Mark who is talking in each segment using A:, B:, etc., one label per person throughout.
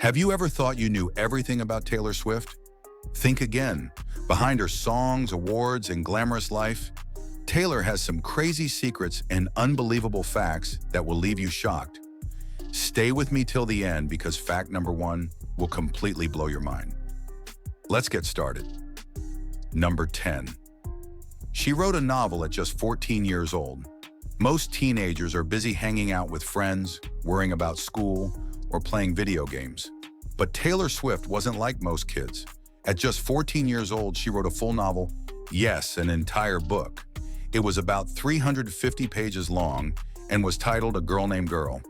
A: Have you ever thought you knew everything about Taylor Swift? Think again. Behind her songs, awards, and glamorous life, Taylor has some crazy secrets and unbelievable facts that will leave you shocked. Stay with me till the end because fact number 1 will completely blow your mind. Let's get started. Number 10. She wrote a novel at just 14 years old. Most teenagers are busy hanging out with friends, worrying about school, or playing video games. But Taylor Swift wasn't like most kids. At just 14 years old, she wrote a full novel, yes, an entire book. It was about 350 pages long and was titled A Girl Named Girl.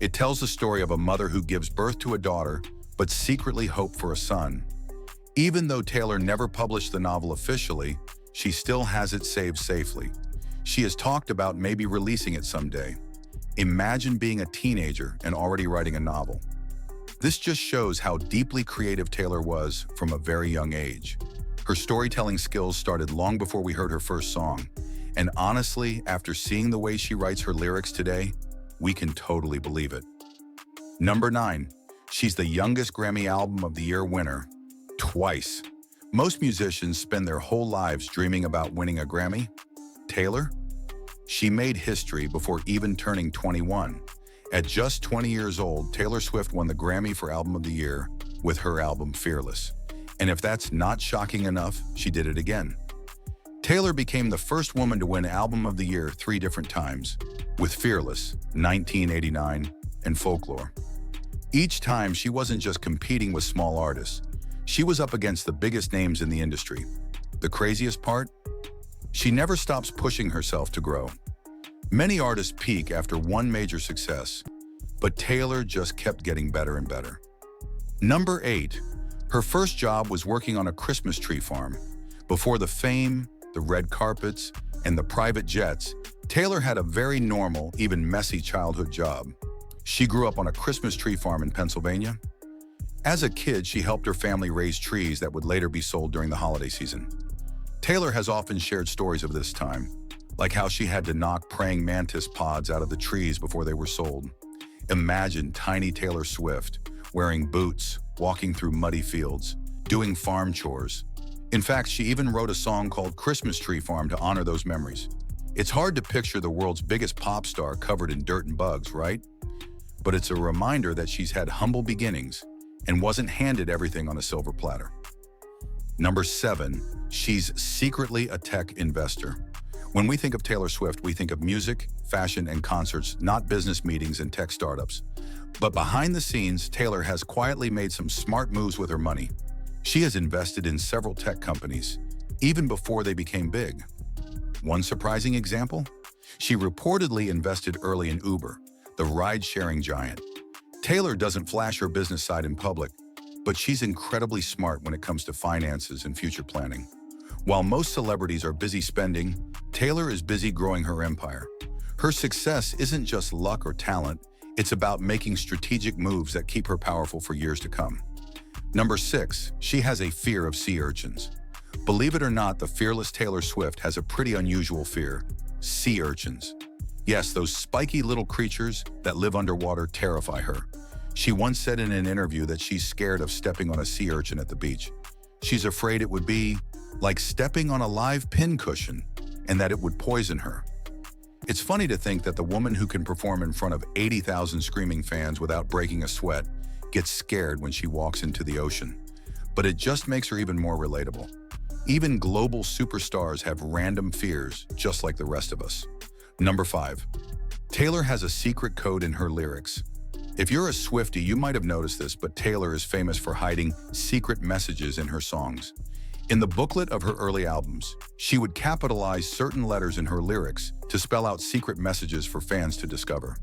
A: It tells the story of a mother who gives birth to a daughter, but secretly hoped for a son. Even though Taylor never published the novel officially, she still has it saved safely. She has talked about maybe releasing it someday. Imagine being a teenager and already writing a novel. This just shows how deeply creative Taylor was from a very young age. Her storytelling skills started long before we heard her first song. And honestly, after seeing the way she writes her lyrics today, we can totally believe it. Number 9. She's the youngest Grammy Album of the Year winner, twice. Most musicians spend their whole lives dreaming about winning a Grammy. Taylor? She made history before even turning 21. At just 20 years old, Taylor Swift won the Grammy for Album of the Year with her album Fearless. And if that's not shocking enough, she did it again. Taylor became the first woman to win Album of the Year 3 different times, with Fearless, 1989, and Folklore. Each time, she wasn't just competing with small artists. She was up against the biggest names in the industry. The craziest part? She never stops pushing herself to grow. Many artists peak after one major success, but Taylor just kept getting better and better. Number 8. Her first job was working on a Christmas tree farm. Before the fame, the red carpets, and the private jets, Taylor had a very normal, even messy childhood job. She grew up on a Christmas tree farm in Pennsylvania. As a kid, she helped her family raise trees that would later be sold during the holiday season. Taylor has often shared stories of this time, like how she had to knock praying mantis pods out of the trees before they were sold. Imagine tiny Taylor Swift, wearing boots, walking through muddy fields, doing farm chores. In fact, she even wrote a song called Christmas Tree Farm to honor those memories. It's hard to picture the world's biggest pop star covered in dirt and bugs, right? But it's a reminder that she's had humble beginnings and wasn't handed everything on a silver platter. Number 7, she's secretly a tech investor. When we think of Taylor Swift, we think of music, fashion, and concerts, not business meetings and tech startups. But behind the scenes, Taylor has quietly made some smart moves with her money. She has invested in several tech companies, even before they became big. One surprising example? She reportedly invested early in Uber, the ride-sharing giant. Taylor doesn't flash her business side in public, but she's incredibly smart when it comes to finances and future planning. While most celebrities are busy spending, Taylor is busy growing her empire. Her success isn't just luck or talent, it's about making strategic moves that keep her powerful for years to come. Number 6, she has a fear of sea urchins. Believe it or not, the fearless Taylor Swift has a pretty unusual fear: sea urchins. Yes, those spiky little creatures that live underwater terrify her. She once said in an interview that she's scared of stepping on a sea urchin at the beach. She's afraid it would be like stepping on a live pincushion and that it would poison her. It's funny to think that the woman who can perform in front of 80,000 screaming fans without breaking a sweat gets scared when she walks into the ocean. But it just makes her even more relatable. Even global superstars have random fears, just like the rest of us. Number 5. Taylor has a secret code in her lyrics. If you're a Swiftie, you might have noticed this, but Taylor is famous for hiding secret messages in her songs. In the booklet of her early albums, she would capitalize certain letters in her lyrics to spell out secret messages for fans to discover.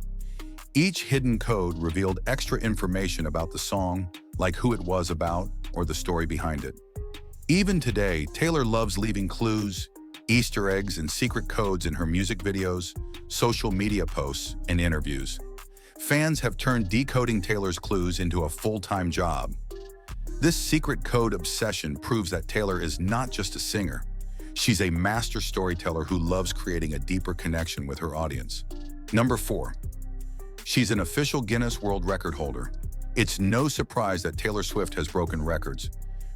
A: Each hidden code revealed extra information about the song, like who it was about or the story behind it. Even today, Taylor loves leaving clues, Easter eggs, and secret codes in her music videos, social media posts, and interviews. Fans have turned decoding Taylor's clues into a full-time job. This secret code obsession proves that Taylor is not just a singer. She's a master storyteller who loves creating a deeper connection with her audience. Number 4. She's an official Guinness World Record holder. It's no surprise that Taylor Swift has broken records.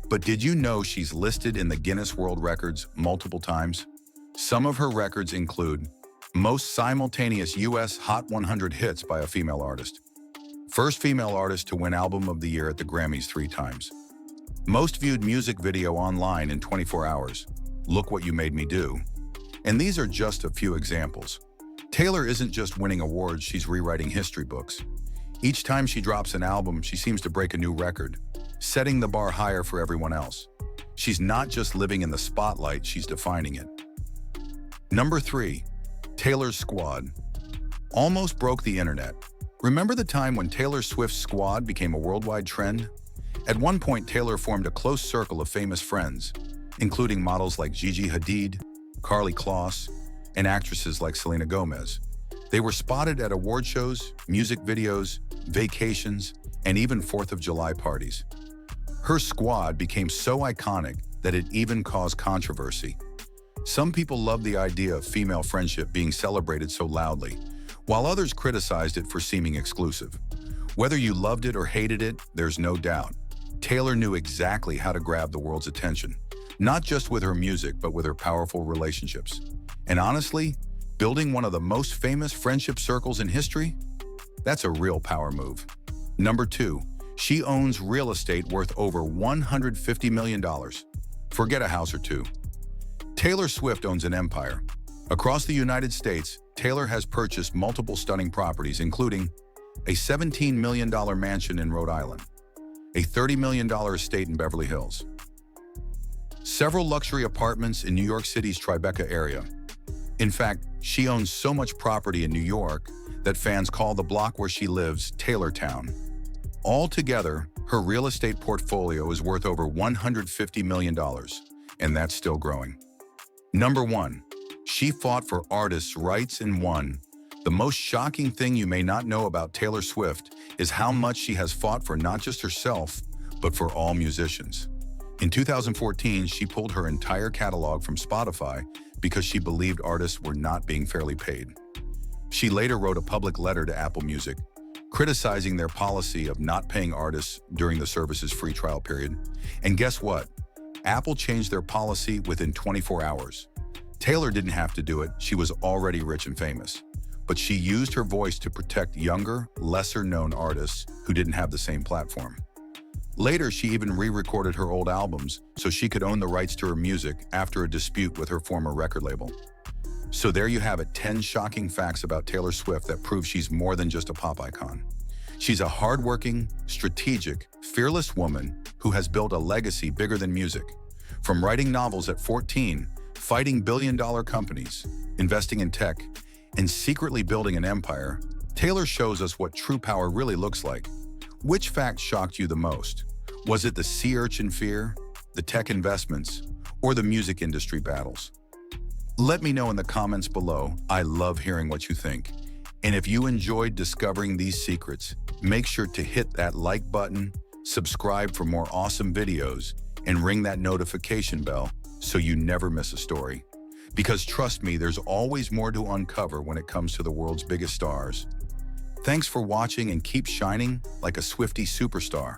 A: But did you know she's listed in the Guinness World Records multiple times? Some of her records include most simultaneous US Hot 100 hits by a female artist, first female artist to win Album of the Year at the Grammys 3 times, most viewed music video online in 24 hours, Look What You Made Me Do. And these are just a few examples. Taylor isn't just winning awards, she's rewriting history books. Each time she drops an album, she seems to break a new record, setting the bar higher for everyone else. She's not just living in the spotlight, she's defining it. Number 3, Taylor's Squad. Almost broke the internet. Remember the time when Taylor Swift's squad became a worldwide trend? At one point, Taylor formed a close circle of famous friends, including models like Gigi Hadid, Karlie Kloss, and actresses like Selena Gomez. They were spotted at award shows, music videos, vacations, and even 4th of July parties. Her squad became so iconic that it even caused controversy. Some people loved the idea of female friendship being celebrated so loudly, while others criticized it for seeming exclusive. Whether you loved it or hated it, there's no doubt. Taylor knew exactly how to grab the world's attention, not just with her music, but with her powerful relationships. And honestly, building one of the most famous friendship circles in history? That's a real power move. Number 2, she owns real estate worth over $150 million. Forget a house or two. Taylor Swift owns an empire. Across the United States, Taylor has purchased multiple stunning properties, including a $17 million mansion in Rhode Island, a $30 million estate in Beverly Hills, several luxury apartments in New York City's Tribeca area. In fact, she owns so much property in New York that fans call the block where she lives Taylortown. Altogether, her real estate portfolio is worth over $150 million, and that's still growing. Number 1, she fought for artists' rights and won. The most shocking thing you may not know about Taylor Swift is how much she has fought for not just herself, but for all musicians. In 2014, she pulled her entire catalog from Spotify because she believed artists were not being fairly paid. She later wrote a public letter to Apple Music, criticizing their policy of not paying artists during the service's free trial period. And guess what? Apple changed their policy within 24 hours. Taylor didn't have to do it, she was already rich and famous. But she used her voice to protect younger, lesser-known artists who didn't have the same platform. Later, she even re-recorded her old albums so she could own the rights to her music after a dispute with her former record label. So there you have it, 10 shocking facts about Taylor Swift that prove she's more than just a pop icon. She's a hardworking, strategic, fearless woman who has built a legacy bigger than music. From writing novels at 14, fighting billion-dollar companies, investing in tech, and secretly building an empire, Taylor shows us what true power really looks like. Which fact shocked you the most? Was it the sea urchin fear, the tech investments, or the music industry battles? Let me know in the comments below. I love hearing what you think. And if you enjoyed discovering these secrets, make sure to hit that like button, subscribe for more awesome videos, and ring that notification bell so you never miss a story. Because trust me, there's always more to uncover when it comes to the world's biggest stars. Thanks for watching and keep shining like a Swiftie superstar.